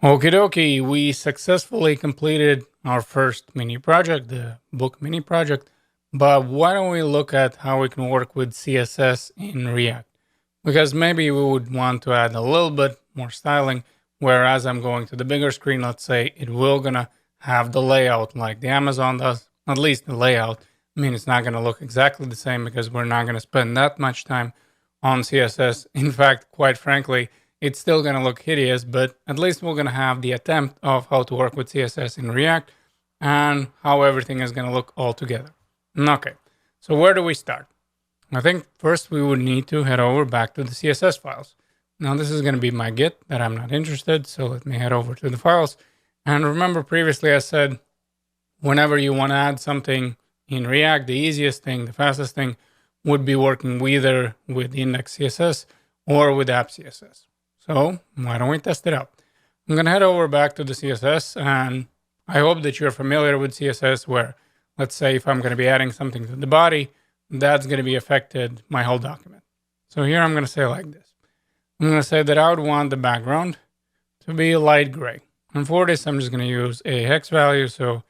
Okie dokie, we successfully completed our first mini project, the book mini project. But why don't we look at how we can work with CSS in React? Because maybe we would want to add a little bit more styling. Whereas I'm going to the bigger screen, let's say it will gonna have the layout like the Amazon does, at least the layout. I mean, it's not gonna look exactly the same because we're not gonna spend that much time on CSS. In fact, quite frankly, it's still going to look hideous, but at least we're going to have the attempt of how to work with CSS in React and how everything is going to look all together. Okay, so where do we start? I think first we would need to head over back to the CSS files. Now, this is going to be my Git that I'm not interested, so let me head over to the files. And remember, previously I said whenever you want to add something in React, the easiest thing, the fastest thing would be working either with index CSS or with app CSS. So why don't we test it out? I'm gonna head over back to the CSS, and I hope that you're familiar with CSS where, let's say if I'm gonna be adding something to the body, that's gonna be affected my whole document. So here I'm gonna say like this. I'm gonna say that I would want the background to be light gray. And for this, I'm just gonna use a hex value. So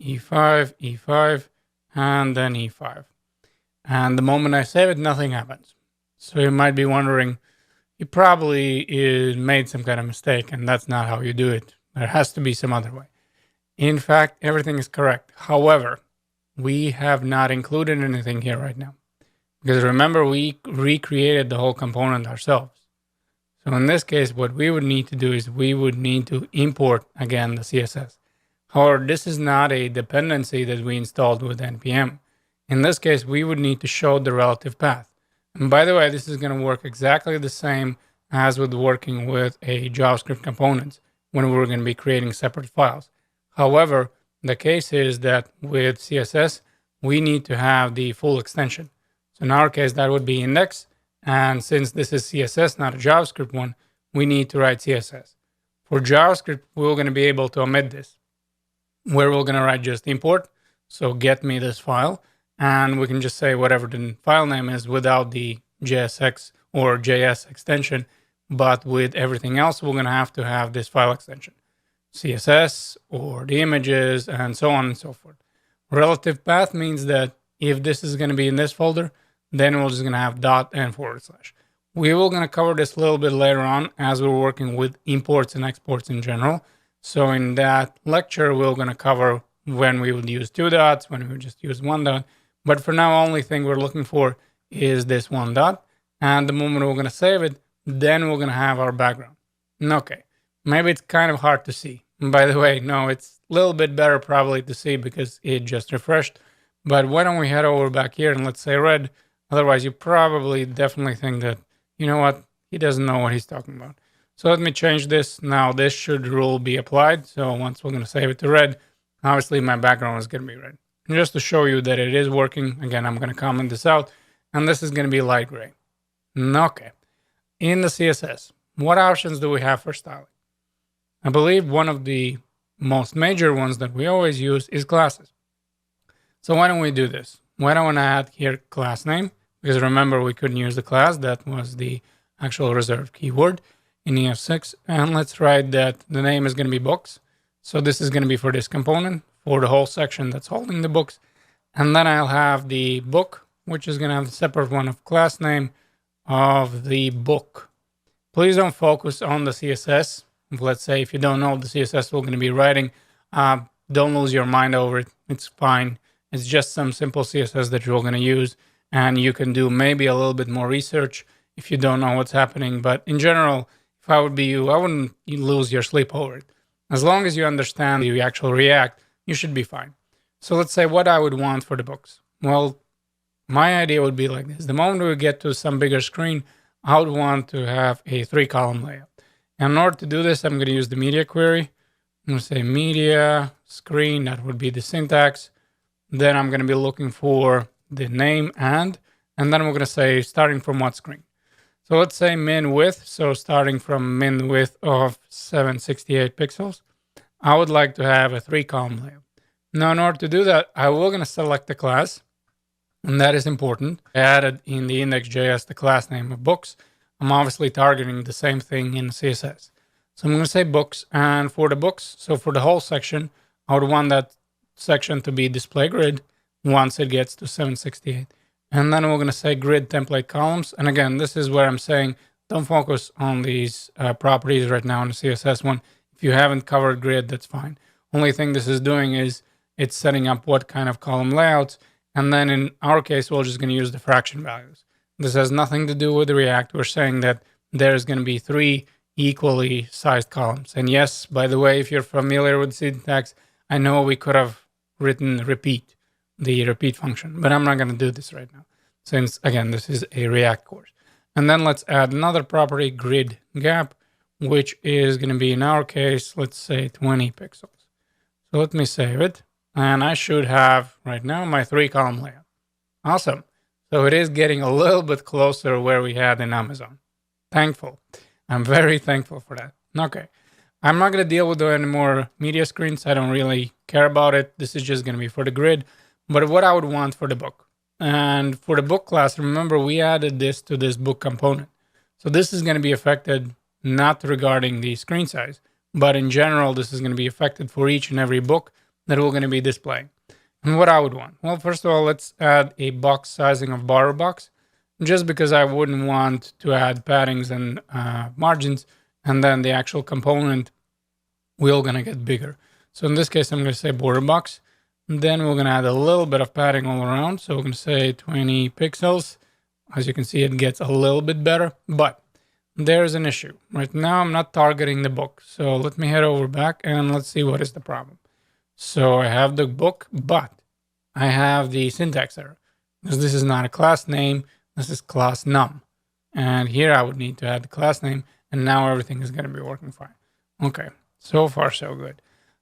E5, E5, and then E5. And the moment I save it, nothing happens. So you might be wondering, you probably made some kind of mistake, and that's not how you do it. There has to be some other way. In fact, everything is correct. However, we have not included anything here right now. Because remember, we recreated the whole component ourselves. So in this case, what we would need to do is we would need to import again the CSS. However, this is not a dependency that we installed with NPM. In this case, we would need to show the relative path. And by the way, this is going to work exactly the same as with working with a JavaScript components when we're going to be creating separate files. However, the case is that with CSS, we need to have the full extension. So in our case, that would be index. And since this is CSS, not a JavaScript one, we need to write CSS. For JavaScript, we're going to be able to omit this, where we're going to write just import. So get me this file. And we can just say whatever the file name is without the JSX or JS extension. But with everything else, we're going to have this file extension, CSS or the images and so on and so forth. Relative path means that if this is going to be in this folder, then we're just going to have dot and forward slash. We will going to cover this a little bit later on as we're working with imports and exports in general. So in that lecture, we're going to cover when we would use two dots, when we would just use one dot. But for now, only thing we're looking for is this one dot. And the moment we're going to save it, then we're going to have our background. Okay, maybe it's kind of hard to see. And by the way, no, it's a little bit better probably to see because it just refreshed. But why don't we head over back here and let's say red? Otherwise, you probably definitely think that, you know what, he doesn't know what he's talking about. So let me change this. Now this should rule be applied. So once we're going to save it to red, obviously my background is going to be red. And just to show you that it is working, again, I'm going to comment this out, and this is going to be light gray. Okay. In the CSS, what options do we have for styling? I believe one of the most major ones that we always use is classes. So why don't we do this? Why don't I add here class name? Because remember, we couldn't use the class. That was the actual reserved keyword in EF6. And let's write that the name is going to be books. So this is going to be for this component, for the whole section that's holding the books. And then I'll have the book, which is going to have a separate one of class name of the book. Please don't focus on the CSS. Let's say if you don't know the CSS we're going to be writing, don't lose your mind over it. It's fine. It's just some simple CSS that you're going to use. And you can do maybe a little bit more research if you don't know what's happening. But in general, if I would be you, I wouldn't lose your sleep over it. As long as you understand the actual React, you should be fine. So let's say what I would want for the books. Well, my idea would be like this. The moment we get to some bigger screen, I would want to have a 3-column layout. And in order to do this, I'm going to use the media query. I'm going to say media screen. That would be the syntax. Then I'm going to be looking for the name and then we're going to say starting from what screen. So let's say min width. So starting from min width of 768 pixels, I would like to have a 3-column layout. Now, in order to do that, I will going to select the class, and that is important. I added in the index.js the class name of books. I'm obviously targeting the same thing in CSS. So I'm going to say books, and for the books, so for the whole section, I would want that section to be display grid once it gets to 768. And then we're going to say grid template columns. And again, this is where I'm saying don't focus on these properties right now in the CSS one. If you haven't covered grid, that's fine. Only thing this is doing is it's setting up what kind of column layouts. And then in our case, we're just going to use the fraction values. This has nothing to do with the React. We're saying that there's going to be 3 equally sized columns. And yes, by the way, if you're familiar with syntax, I know we could have written repeat, the repeat function, but I'm not going to do this right now since again, this is a React course. And then let's add another property, grid gap, which is going to be in our case, let's say 20 pixels. So let me save it. And I should have right now my 3 column layout. Awesome. So it is getting a little bit closer where we had in Amazon. Thankful. I'm very thankful for that. Okay. I'm not going to deal with any more media screens. I don't really care about it. This is just going to be for the grid. But what I would want for the book. And for the book class, remember, we added this to this book component. So this is going to be affected not regarding the screen size, but in general, this is going to be affected for each and every book that we're going to be displaying. And what I would want. Well, first of all, let's add a box sizing of border box, just because I wouldn't want to add paddings and margins, and then the actual component will gonna get bigger. So in this case, I'm gonna say border box. Then we're gonna add a little bit of padding all around. So we're gonna say 20 pixels. As you can see, it gets a little bit better, but there's an issue. Right now, I'm not targeting the book. So let me head over back and let's see what is the problem. So I have the book, but I have the syntax error because this is not a class name. This is class num. And here I would need to add the class name. And now everything is going to be working fine. Okay. So far, so good.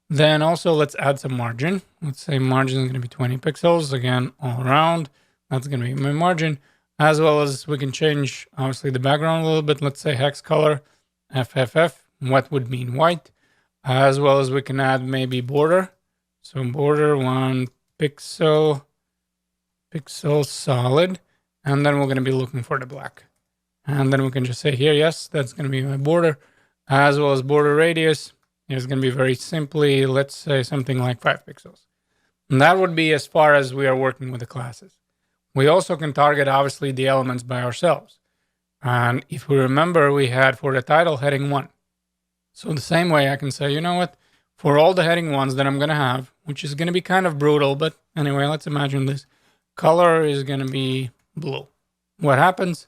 Then also let's add some margin. Let's say margin is going to be 20 pixels again, all around. That's going to be my margin, as well as we can change obviously the background a little bit. Let's say hex color, FFF, what would mean white, as well as we can add maybe border. So border 1 pixel, pixel solid. And then we're going to be looking for the black. And then we can just say here, yes, that's going to be my border, as well as border radius. It's going to be very simply, let's say something like 5 pixels. And that would be as far as we are working with the classes. We also can target, obviously, the elements by ourselves. And if we remember, we had for the title heading 1. So the same way I can say, you know what, for all the heading 1s that I'm going to have, which is going to be kind of brutal, but anyway, let's imagine this. Color is going to be blue. What happens?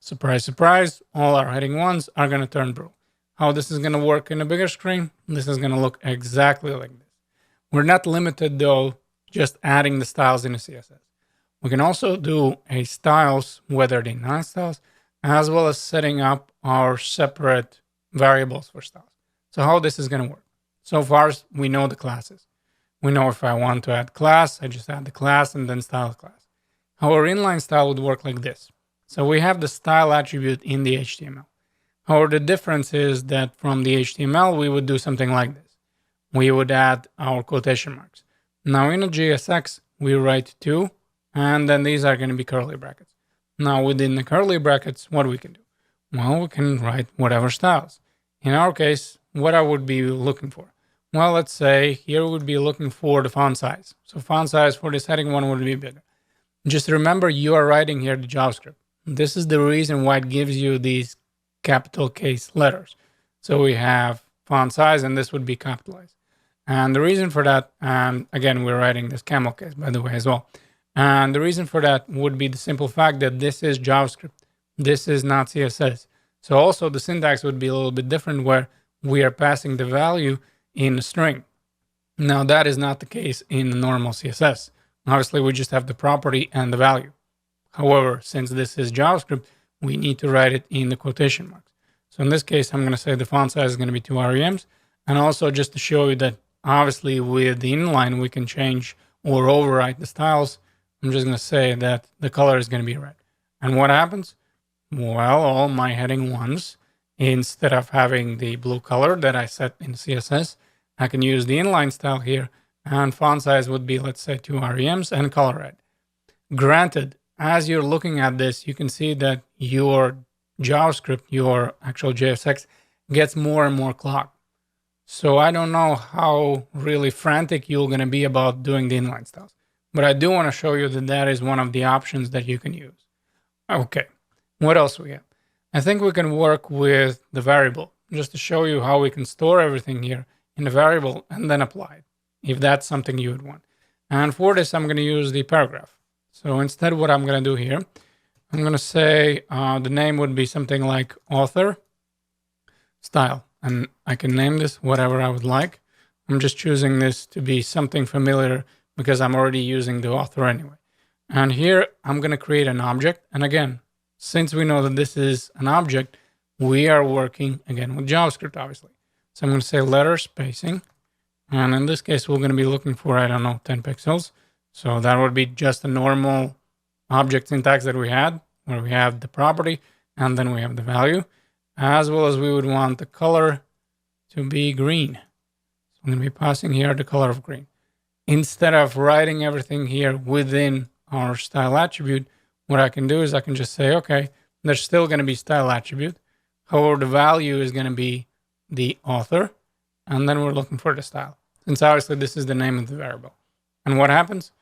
Surprise, surprise, all our heading 1s are going to turn blue. How this is going to work in a bigger screen? This is going to look exactly like this. We're not limited, though, just adding the styles in a CSS. We can also do a styles, whether they're non-styles, as well as setting up our separate variables for styles. So how this is going to work? So far, we know the classes. We know if I want to add class, I just add the class and then style class. Our inline style would work like this. So we have the style attribute in the HTML. However, the difference is that from the HTML, we would do something like this. We would add our quotation marks. Now in a JSX, we write 2, and then these are going to be curly brackets. Now within the curly brackets, what we can do? Well, we can write whatever styles. In our case, what I would be looking for? Well, let's say here we would be looking for the font size. So font size for this heading 1 would be bigger. Just remember, you are writing here the JavaScript. This is the reason why it gives you these capital case letters. So we have font size, and this would be capitalized. And the reason for that, and again, we're writing this camel case, by the way, as well. And the reason for that would be the simple fact that this is JavaScript. This is not CSS. So also the syntax would be a little bit different where we are passing the value in a string. Now that is not the case in the normal CSS. Obviously, we just have the property and the value. However, since this is JavaScript, we need to write it in the quotation marks. So in this case, I'm going to say the font size is going to be 2 REMs. And also just to show you that obviously with the inline, we can change or overwrite the styles. I'm just going to say that the color is going to be red. And what happens? Well, all my heading 1s, instead of having the blue color that I set in CSS, I can use the inline style here. And font size would be, let's say, 2 REMs and color red. Granted, as you're looking at this, you can see that your JavaScript, your actual JSX, gets more and more clogged. So I don't know how really frantic you're going to be about doing the inline styles, but I do want to show you that that is one of the options that you can use. Okay, what else we have? I think we can work with the variable just to show you how we can store everything here in the variable and then apply it if that's something you would want. And for this, I'm going to use the paragraph. So instead, what I'm going to do here, I'm going to say the name would be something like author style, and I can name this whatever I would like. I'm just choosing this to be something familiar because I'm already using the author anyway. And here I'm going to create an object. And again, since we know that this is an object, we are working again with JavaScript, obviously. So I'm going to say letter spacing. And in this case, we're going to be looking for, I don't know, 10 pixels. So that would be just a normal object syntax that we had, where we have the property and then we have the value, as well as we would want the color to be green. So I'm going to be passing here the color of green. Instead of writing everything here within our style attribute, what I can do is I can just say, okay, there's still going to be style attribute. However, the value is going to be the author. And then we're looking for the style. Since obviously this is the name of the variable. And what happens?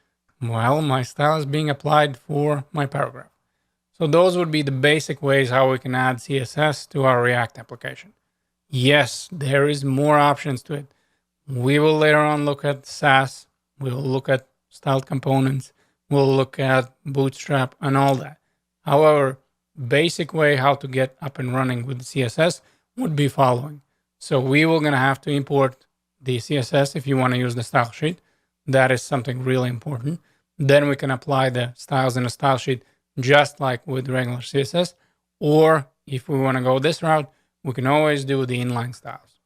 Well, my style is being applied for my paragraph. So those would be the basic ways how we can add CSS to our React application. Yes, there is more options to it. We will later on look at Sass. We'll look at styled components. We'll look at Bootstrap and all that. However, basic way how to get up and running with CSS would be following. So we will gonna have to import the CSS if you want to use the style sheet. That is something really important. Then we can apply the styles in the style sheet just like with regular CSS. Or if we want to go this route, we can always do the inline styles.